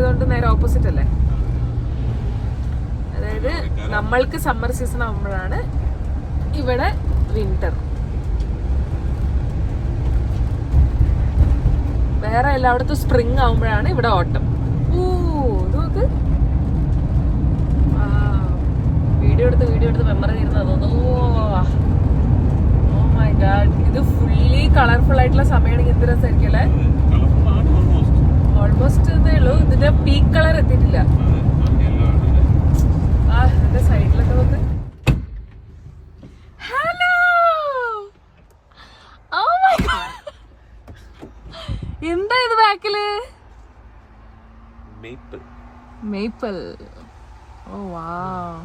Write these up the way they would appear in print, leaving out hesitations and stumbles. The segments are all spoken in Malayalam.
കൊണ്ട് നേരെ ഓപ്പോസിറ്റ് അല്ലേ. അതായത് നമ്മൾക്ക് സമ്മർ സീസൺ ആകുമ്പോഴാണ് ഇവിടെ വിന്റർ. വേറെ എല്ലായിടത്തും സ്പ്രിങ് ആവുമ്പോഴാണ് ഇവിടെ ഓട്ടം. നോക്ക്, വീഡിയോ എടുത്ത് മെമ്മറി തീരുന്നത്. ഓ മൈ ഗാഡ്, ഇത് ഫുള്ളി കളർഫുൾ ആയിട്ടുള്ള സമയമാണെങ്കിൽ എന്ത് രസമായിരിക്കും അല്ലേ. ഓൾമോസ്റ്റ് ഇതേ ഉള്ളൂ, ഇതിന്റെ പീക്ക് കളർ എത്തിയിട്ടില്ല. ഇതിന്റെ സൈഡിലൊക്കെ നോക്ക്. ഹലോ, ഓ മൈ ഗാഡ്, എന്താ ഇത് ബാക്കില്? മേപ്പിൾ. ഓ വാവ്,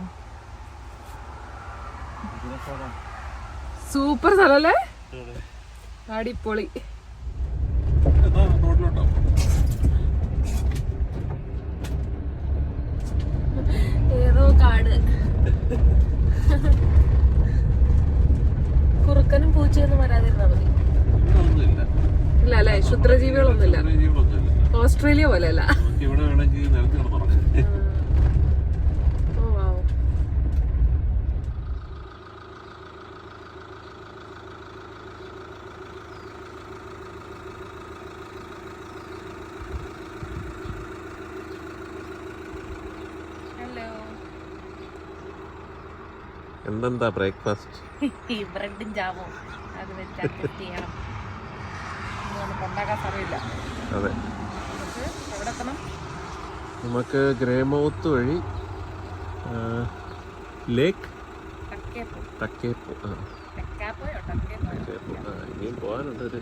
സൂപ്പർ സ്ഥലല്ലേ, അടിപൊളി. ഏതോ കാട്. കുറുക്കനും പൂച്ചയൊന്നും വരാതിരുന്നാ മതി. ഇല്ല അല്ലേ, ക്ഷുദ്രജീവികളൊന്നുമില്ല. ഓസ്ട്രേലിയ പോലെ അല്ല. എന്താ ബ്രേക്ക്ഫാസ്റ്റ്? ബ്രെഡും ജാമും അത് വെച്ച് അഡ്ജസ്റ്റ് ചെയ്യണം. നമുക്ക് ഉണ്ടാക്കാൻ സമയമില്ല. അതെ, എവിടെ എത്തണം? നമുക്ക് ഗ്രേമൗത്ത് വഴി ലേക്ക് ടക്കേപ്പോ ഇനിയും പോകാനുണ്ട്.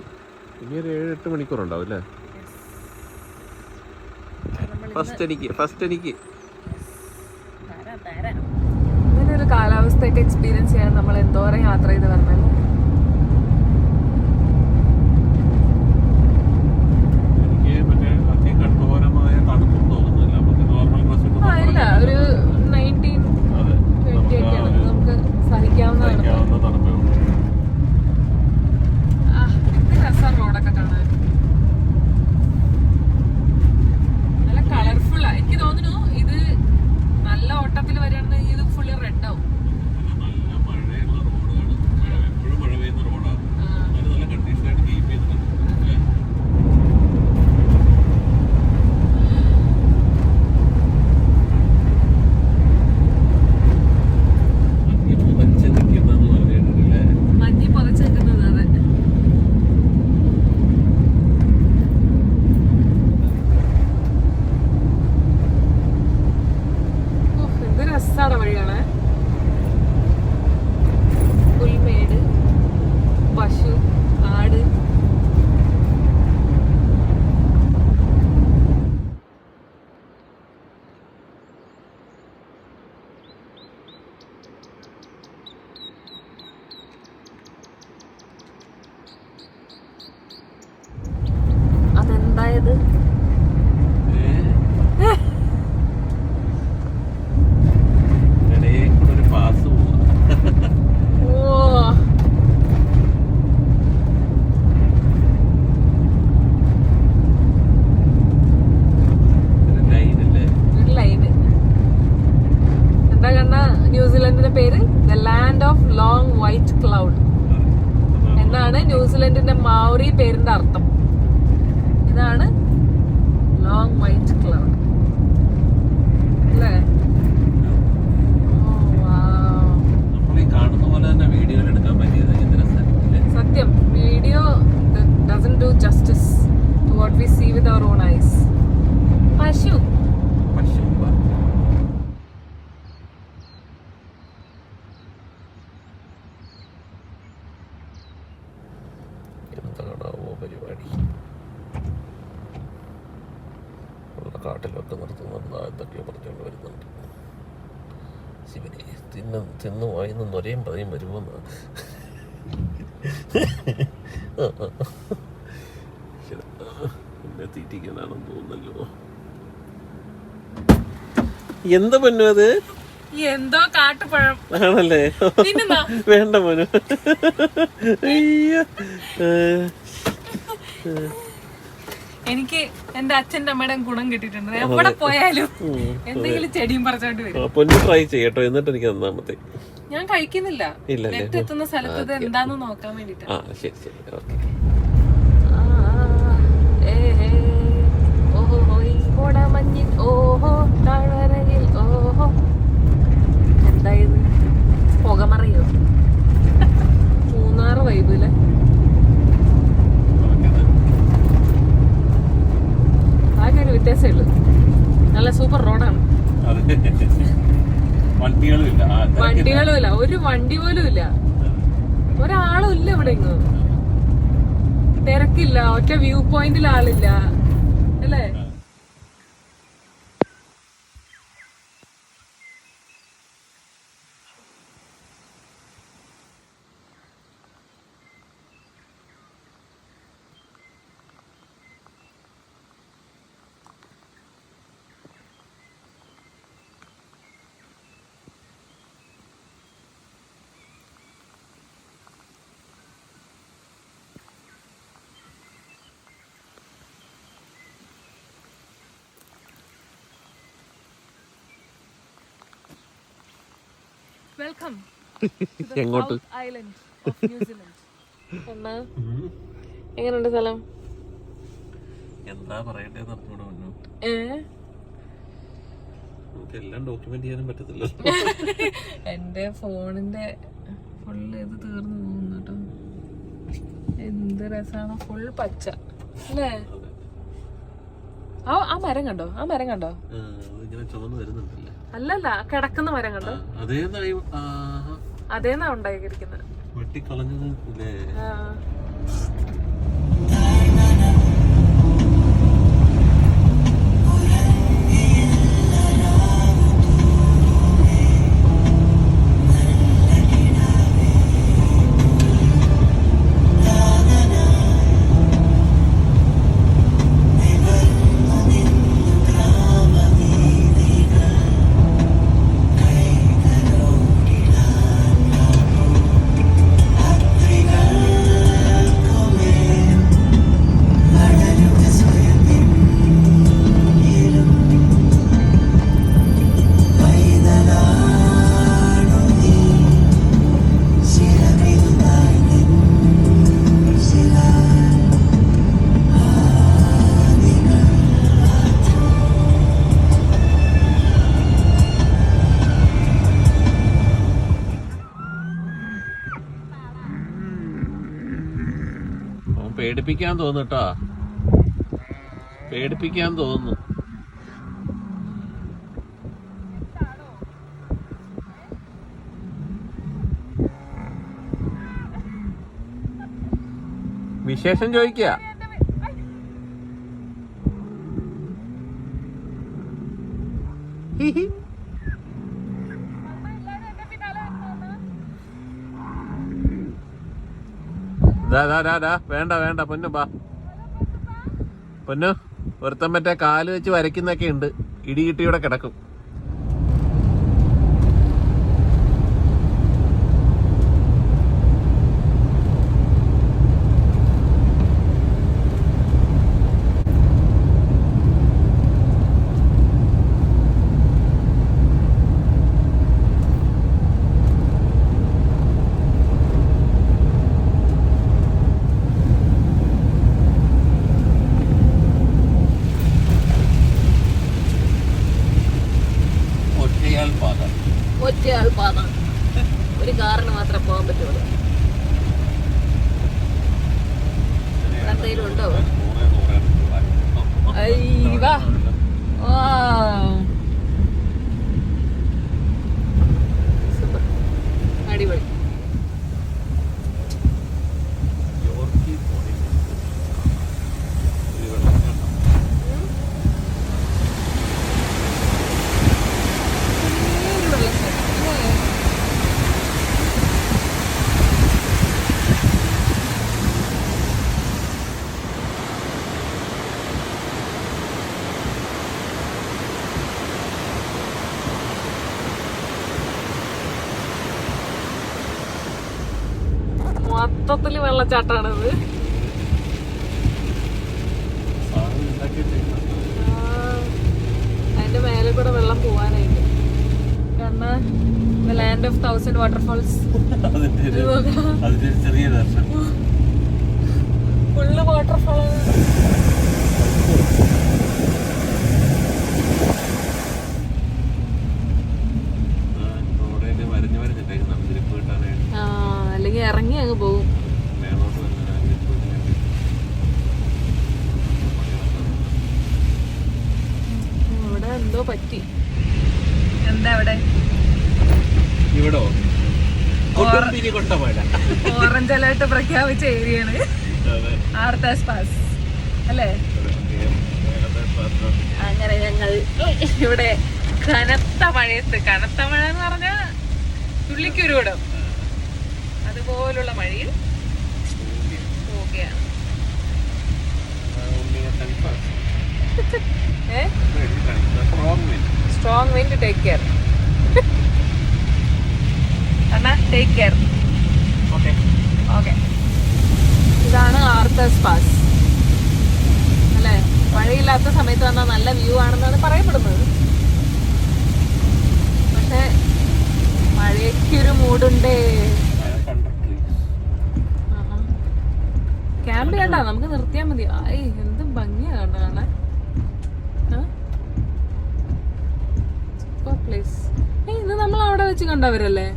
ഇനിയൊരു 7-8 മണിക്കൂറുണ്ടാവും അല്ലേ. ഫസ്റ്റ് എനിക്ക് ഇങ്ങനൊരു കാലാവസ്ഥയൊക്കെ എക്സ്പീരിയൻസ് ചെയ്യാൻ നമ്മൾ എന്തോരം യാത്ര ചെയ്ത് വരണം. ഇല്ല, ഒരു 19-20 ഒക്കെയാണ് നമുക്ക് സഹിക്കാവുന്നതാണ്. എന്ത് രസമാണ് റോഡൊക്കെ കാണാൻ, നല്ല കളർഫുള്ളാ. എനിക്ക് തോന്നുന്നു ഇത് നല്ല ഓട്ടത്തിൽ വരികയാണെങ്കിൽ ഇത് ഫുള്ളി റെഡ് ആവും. മഞ്ഞ് പൊതച്ച് നിൽക്കുന്നത്. അതെ, എന്ത് രസാണ് വഴിയാണ്. പുൽമേട്, പശു, ആട്. അതെന്തായത്? ന്യൂസിലൻഡിന്റെ പേര് the land of long white cloud എന്നാണ് ന്യൂസിലൻഡിന്റെ മാവറി പേരിന്റെ അർത്ഥം. ഇതാണ് ലോങ് വൈറ്റ് ക്ലൗഡ് അല്ലേ. സത്യം, video doesn't do justice to what we see with our own eyes. പശു പരിപാടി ഉള്ള കാട്ടിലൊക്കെ നിർത്തുന്ന എന്തൊക്കെയോ പറഞ്ഞുകൊണ്ട് വരുന്നുണ്ട്. ശിവനെ തിന്നു വായിന്ന് നൊരയും പതയും വരുമെന്ന്. എന്നെ തീറ്റിക്കാനാണെന്ന് തോന്നുന്നല്ലോ. എന്താ പൊന്നു അത്? എന്തോ കാട്ടുപഴം ആണല്ലേ? വേണ്ട മോനു. അയ്യോ, എനിക്ക് എന്റെ അച്ഛന്റെ അമ്മയുടെ ഗുണം കിട്ടിയിട്ടുണ്ട്. എവിടെ പോയാലും എന്തെങ്കിലും ചെടിയും പറിച്ചോണ്ട് വരും. പൊന്നു ട്രൈ ചെയ്യട്ടോ, എന്നിട്ട് എനിക്ക് തന്നാ മതി. ഞാൻ കഴിക്കുന്നില്ല, നെറ്റ് എത്തുന്ന സ്ഥലത്ത് ഇത് എന്താന്ന് നോക്കാൻ വേണ്ടിട്ടാ. ശരി ശരി, ഓക്കെ. ഓഹോ താഴ്വരയിൽ ഓഹോ, എന്തായത് പുകമറയോ? മൂന്നാറ് വൈബില് ആകെ ഒരു വ്യത്യാസമേ ഉള്ളൂ. നല്ല സൂപ്പർ റോഡാണ്. വണ്ടികളും ഇല്ല, ഒരു വണ്ടി പോലും ഇല്ല, ഒരാളും ഇല്ല ഇവിടെ. ഇങ്ങ് തിരക്കില്ല, ഒറ്റ വ്യൂ പോയിന്റിൽ ആളില്ല അല്ലേ? വെൽക്കം എങ്ങോട്ട്? Island of New Zealand. എങ്ങനെയുണ്ട് സ്ഥലം? എന്താ പറയണ്ടേന്ന് അറിഞ്ഞൂടാ. എല്ലാം ഡോക്യുമെന്റ് ചെയ്യാനും പറ്റത്തില്ല. എന്റെ ഫോണിന്റെ ഫുള്ള് ഇത് തീർന്നു പോകുന്നു കേട്ടോ. എന്ത് രസാണ്, ഫുൾ പച്ച അല്ലേ? ആ മരം കണ്ടോ? ആ മരം കണ്ടോ? അല്ലല്ല, കിടക്കുന്ന മരം കണ്ടോ? അതേന്നാ ഉണ്ടായിരിക്കുന്നത്. പേടിപ്പിക്കാൻ തോന്നുട്ടോ, പേടിപ്പിക്കാൻ തോന്നുന്നു. വിശേഷം ചോദിക്കുക. വേണ്ട വേണ്ട പൊന്നു, ബാ പൊന്നു. ഒരുത്തൻ മറ്റേ കാല് വെച്ച് വരയ്ക്കുന്നൊക്കെ ഉണ്ട്, ഇടികിട്ടിയുടെ കിടക്കും. ഒറ്റയാൾ പാത, ഒരു കാറിന് മാത്രമേ പോകാൻ പറ്റുള്ളൂ. എന്തെങ്കിലും ഉണ്ടോ? അടിപൊളി. മൊത്തത്തില് വെള്ളച്ചാട്ടാണിത്. The land of 1000 waterfalls. അതിന്റെ ചെറിയ ദർശനം. Full waterfall. അല്ലെങ്കിൽ ഇറങ്ങി അങ്ങ് പോകും. ഇവിടെ എന്തോ പറ്റി. എന്താ ഇവിടെ? ഇവിടോ കൊണ്ട മഴ. ഓറഞ്ച് അലേർട്ട് പ്രഖ്യാപിച്ച ഏരിയയാണ് ആർത്താസ് പാസ് അല്ലേ? അങ്ങനെ ഞങ്ങൾ ഇവിടെ കനത്ത മഴയത്ത്, കനത്ത മഴ എന്ന് പറഞ്ഞാൽ തുള്ളിക്കുരുവിടും അതുപോലുള്ള മഴയിൽ പോവുകയാണ്. Strong wind, take care. അണ്ണാ ടേക്ക് കെയർ. ഓക്കെ. ഇതാണ് ആർത്തേഴ്സ് പാസ് അല്ലേ? മഴയില്ലാത്ത സമയത്ത് വന്നാൽ നല്ല വ്യൂ ആണെന്നാണ് പറയപ്പെടുന്നത്. പക്ഷെ മഴയ്ക്കൊരു മൂടുണ്ടേ. ക്യാമ്പ് കണ്ടാ നമുക്ക് നിർത്തിയാൽ മതി. ആയി എന്തും ഭംഗിയാ കാണാൻ. Super place. ഇത് നമ്മൾ അവിടെ വെച്ച് കണ്ടവരല്ലേ?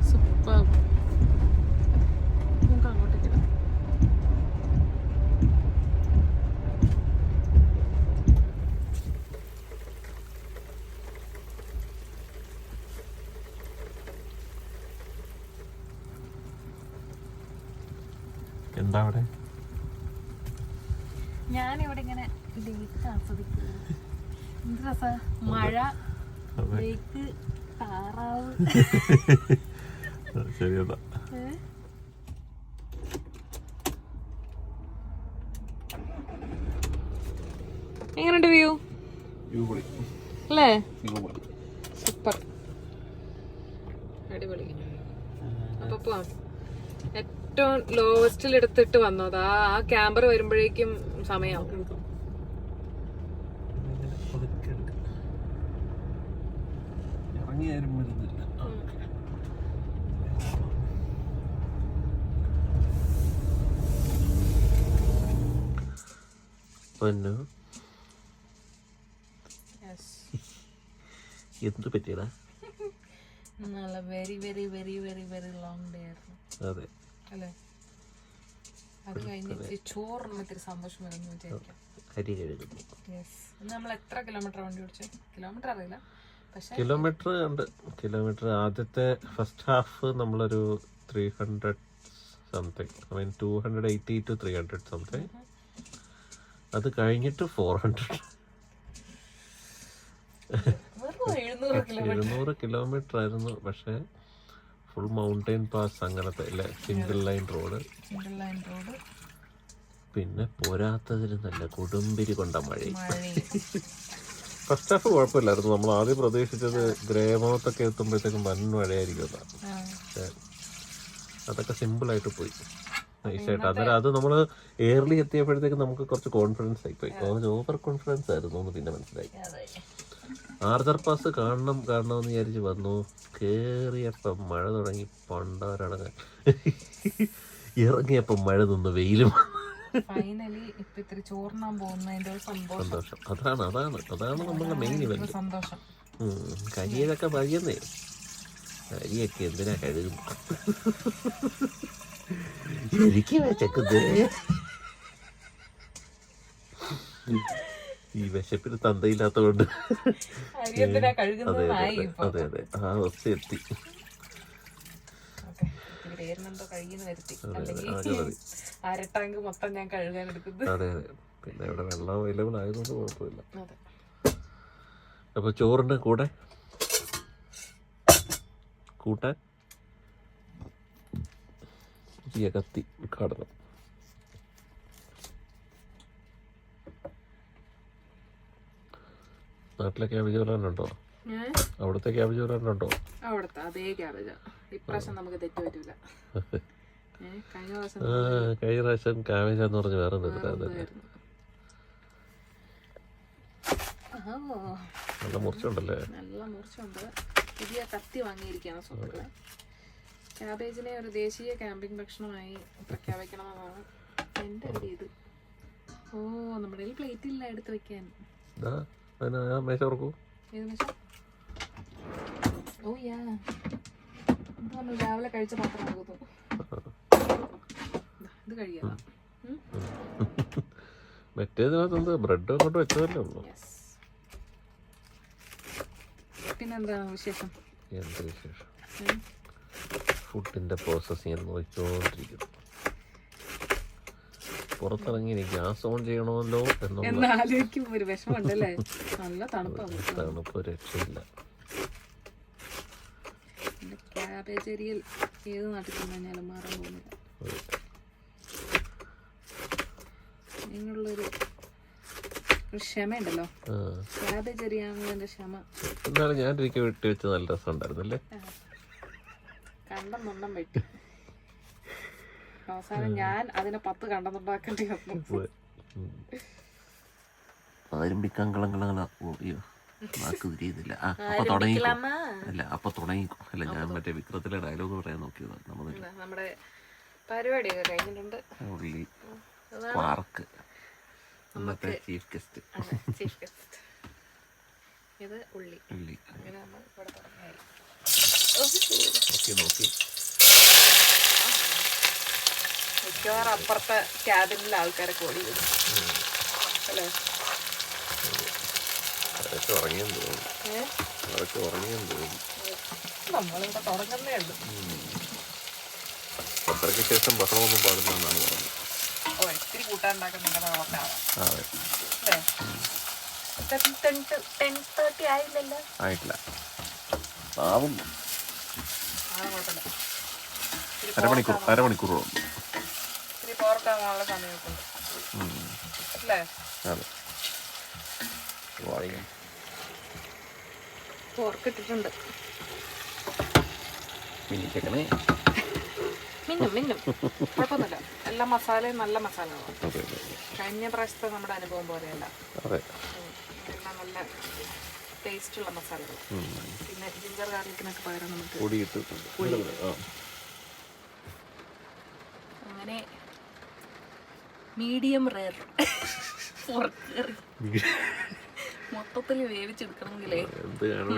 സൂപ്പർ. നമുക്ക് അങ്ങോട്ടേക്ക് എന്താ അവിടെ? ഞാനിവിടെ ഇങ്ങനെ ലേക്ക് ആസ്വദിക്കുന്നു. എന്ത് രസാ. മഴ, ലേക്ക്, താറാവ്. ശരിയതാ. എങ്ങനെയുണ്ട് വ്യൂ അല്ലേ? സൂപ്പർ, അടിപൊളി. അപ്പൊ പോവാം. ഏറ്റവും ലോവസ്റ്റിൽ എടുത്തിട്ട് വന്നത് ആ ക്യാമ്പർ വരുമ്പോഴേക്കും സമയമാവും. എന്ത് പറ്റിയടാ? നല്ല very very very very very long day ആയിരുന്നു. അതെ അല്ലേ? അത് കഴിഞ്ഞിട്ട് ചോറിന് ഇത്തിരി സന്തോഷം വരുമെന്ന് വിചാരിക്കാം. നമ്മൾ എത്ര കിലോമീറ്റർ വണ്ടി ഓടിച്ചു? കിലോമീറ്റർ അറിയില്ല, പക്ഷേ കിലോമീറ്റർ ഉണ്ട്. കിലോമീറ്റർ ആദ്യത്തെ ഫസ്റ്റ് ഹാഫ് നമ്മളൊരു 300 something, I mean 280 to 300 something. അത് കഴിഞ്ഞിട്ട് 400. 700 കിലോമീറ്റർ ആയിരുന്നു. പക്ഷെ ഫുൾ മൗണ്ടൈൻ പാസ് അങ്ങനത്തെ അല്ലേ? Single line road. പിന്നെ പോരാത്തതിന് നല്ല കൊടുമ്പിരി കൊണ്ട മഴ. ഫസ്റ്റ് ഹാഫ് കുഴപ്പമില്ലായിരുന്നു. നമ്മൾ ആദ്യം പ്രതീക്ഷിച്ചത് ഗ്രേമത്തൊക്കെ എത്തുമ്പോഴത്തേക്കും വൻ മഴയായിരിക്കും. പക്ഷെ അതൊക്കെ സിമ്പിളായിട്ട് പോയി നൈസായിട്ട്. അന്നേരം അത് നമ്മൾ എയർലി എത്തിയപ്പോഴത്തേക്ക് നമുക്ക് കുറച്ച് കോൺഫിഡൻസ് ആയിപ്പോയി. ഓവർ കോൺഫിഡൻസ് ആയിരുന്നു എന്ന് പിന്നെ മനസ്സിലായി. ആർദർ പാസ് കാണണമെന്ന് വിചാരിച്ച് വന്നു. കേറിയപ്പം മഴ തുടങ്ങി. പണ്ടവരടങ്ങാൻ ഇറങ്ങിയപ്പം മഴ നിന്ന് വെയിലും. സന്തോഷം. അതാണ് നമ്മളുടെ മെയിൻ ഇവന്റ്. കരിയൊക്കെ പയ്യുന്നേ. കരിയൊക്കെ എന്തിനാ കഴുകുന്നു? എനിക്ക് വെച്ചേക്കുന്നേ. ഈ വിശപ്പിന് തന്തയില്ലാത്തതുകൊണ്ട് അതെ അതെ ആ അവസ്ഥ എത്തി. അതെ അതെ. പിന്നെ ഇവിടെ വെള്ളം അവൈലബിൾ ആയതുകൊണ്ട് കുഴപ്പമില്ല. അപ്പൊ ചോറിന്റെ കൂട്ടാൻ പുതിയ കത്തി ഉദ്ഘാടനം. നാട്ടിലെ ക്യാബേജ് വരാനുണ്ടോ? അവിടുത്തെ ക്യാബേജ് വരാനുണ്ടോ? അവിടുത്തെ അതേ ക്യാബേജാ. ഇപ്രാവശ്യം നമുക്ക് തെറ്റ് പറ്റൂല. കഴിഞ്ഞ പ്രാവശ്യം ക്യാബേജാന്ന് പറഞ്ഞ് വേറെ നിർത്താൻ. നല്ല മുറിച്ചുണ്ടല്ലേ? നല്ല മൂർച്ചയുണ്ട്. പുതിയ കത്തി വാങ്ങിയിരിക്കുകയാണ് സുഹൃത്തുക്കളെ. ക്യാബേജിനെ ഒരു ദേശീയ ക്യാമ്പിംഗ് ഭക്ഷണമായി പ്രഖ്യാപിക്കണമെന്നാണ് എൻ്റെ ഒരു ഇത്. ഓ, നമ്മുടെ കയ്യിൽ പ്ലേറ്റ് ഇല്ല എടുത്ത് വെക്കാൻ. മേശ ഓർക്കൂ. ഏത് മേശ? ഓ യാ, നമ്മൾ രാവിലെ കഴിച്ച പാത്രം ആകുന്നു. ഇത് കഴിയാം. മറ്റേതിനകത്ത് ബ്രെഡ് അങ്ങോട്ട് വെച്ചതല്ലേ ഉള്ളൂ. പിന്നെന്താ വിശേഷം? എന്ത് വിശേഷം? ഫുഡിന്റെ പ്രോസസ്സിങ് നോക്കിക്കൊണ്ടിരിക്കുന്നു. പുറത്തിറങ്ങി ഗ്യാസ് ഓൺ ചെയ്യണമല്ലോ എന്നാലോചിക്കുമ്പോ ഒരു വിഷമുണ്ടല്ലേ. നല്ല തണുപ്പാണ്. തണുപ്പ് രക്ഷയില്ല. ക്യാബേജ് ഏരിയയിൽ ഏത് നാട്ടിൽ ചെന്നാലും മാറാൻ പോകുന്നില്ല. നിങ്ങളുള്ളൊരു ക്ഷമയുണ്ടല്ലോ. ക്യാബേജ് എറിയാന്നുള്ളതിന്റെ ക്ഷമ. എന്നാലും ഞാൻ എനിക്ക് വെട്ടി വെച്ച് നല്ല രസം ഉണ്ടായിരുന്നല്ലേ. കണ്ടെന്നുണ്ണം വെട്ടി അവസാനം ഞാൻ അതിനെ 10 കണ്ടെന്നുണ്ടാക്കേണ്ടി വന്നു. ആരംഭിക്കാൻ അപ്പൊ തുടങ്ങിക്കോ. അല്ല, ഞാൻ മറ്റേ വിക്രത്തിലെ ഡയലോഗ് പറയാൻ നോക്കിയതാണ്. നമ്മുടെ പരിപാടിയൊക്കെ കഴിഞ്ഞിട്ടുണ്ട്. ഉള്ളി പാർക്ക് ഇന്നത്തെ ചീഫ് ഗസ്റ്റ്. ഇത് ഉള്ളി. നോക്കി മിക്കവാറും അപ്പുറത്തെ ക്യാബിനിലെ ആൾക്കാരെ ഓടി വരും അല്ലേ? നമ്മളിവിടെ തുടങ്ങുന്നേ ഉള്ളൂ. പത്തരയ്ക്ക് ശേഷം ബഹളമൊന്നും പാടുന്നതെന്നാണ് പറഞ്ഞത്. ഓ, ഇത്തിരി കൂട്ടാനുണ്ടാക്കുന്നുണ്ടെന്ന് ആയിട്ടില്ല. അരമണിക്കൂറോളം ഇത്തിരി പോർക്കാനുള്ള സമയമൊക്കെ ഉണ്ട് അല്ലേ? പോർക്കിട്ടിട്ടുണ്ട്. മിന്നും കുഴപ്പമൊന്നുമില്ല. എല്ലാ മസാലയും നല്ല മസാലകളാണ്. കഴിഞ്ഞ പ്രാവശ്യത്തെ നമ്മുടെ അനുഭവം പോലെയല്ല. എല്ലാം നല്ല ടേസ്റ്റുള്ള മസാലകൾ. പിന്നെ ജിഞ്ചർ ഗാർലിക്കിനൊക്കെ പകരം നമുക്ക് അങ്ങനെ മീഡിയം റെയർ മൊത്തത്തിൽ വേവിച്ചെടുക്കണമെങ്കിലേ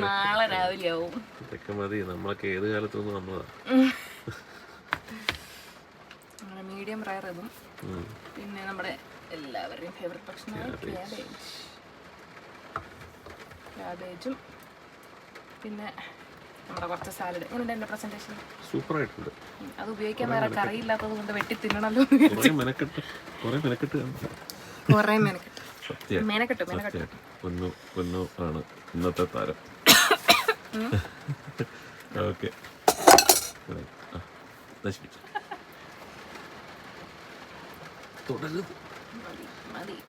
നാളെ രാവിലെ ആവും. ഇതൊക്കെ മതി. നമ്മളൊക്കെ ഏത് കാലത്തൊന്നും നമ്മളാ. അങ്ങനെ മീഡിയം റയർ ഇതും. പിന്നെ നമ്മുടെ എല്ലാവരുടെയും ഫേവറേറ്റ് ഭക്ഷണമായ ക്യാബേജും പിന്നെ നമ്മുടെ കുറച്ച് സാലഡ്. എങ്ങനെയുണ്ട് എൻ്റെ പ്രസന്റേഷൻ? സൂപ്പർ ആയിട്ടുണ്ട്. അത് ഉപയോഗിക്കാൻ വേറെ കറി ഇല്ലാത്തത് കൊണ്ട് വെട്ടി തിന്നണല്ലോ. കുറേ മെനക്കെട്ട് പൊന്നു ആണ് ഇന്നത്തെ താരം. ഓക്കെ, തുടരുത്. മതി.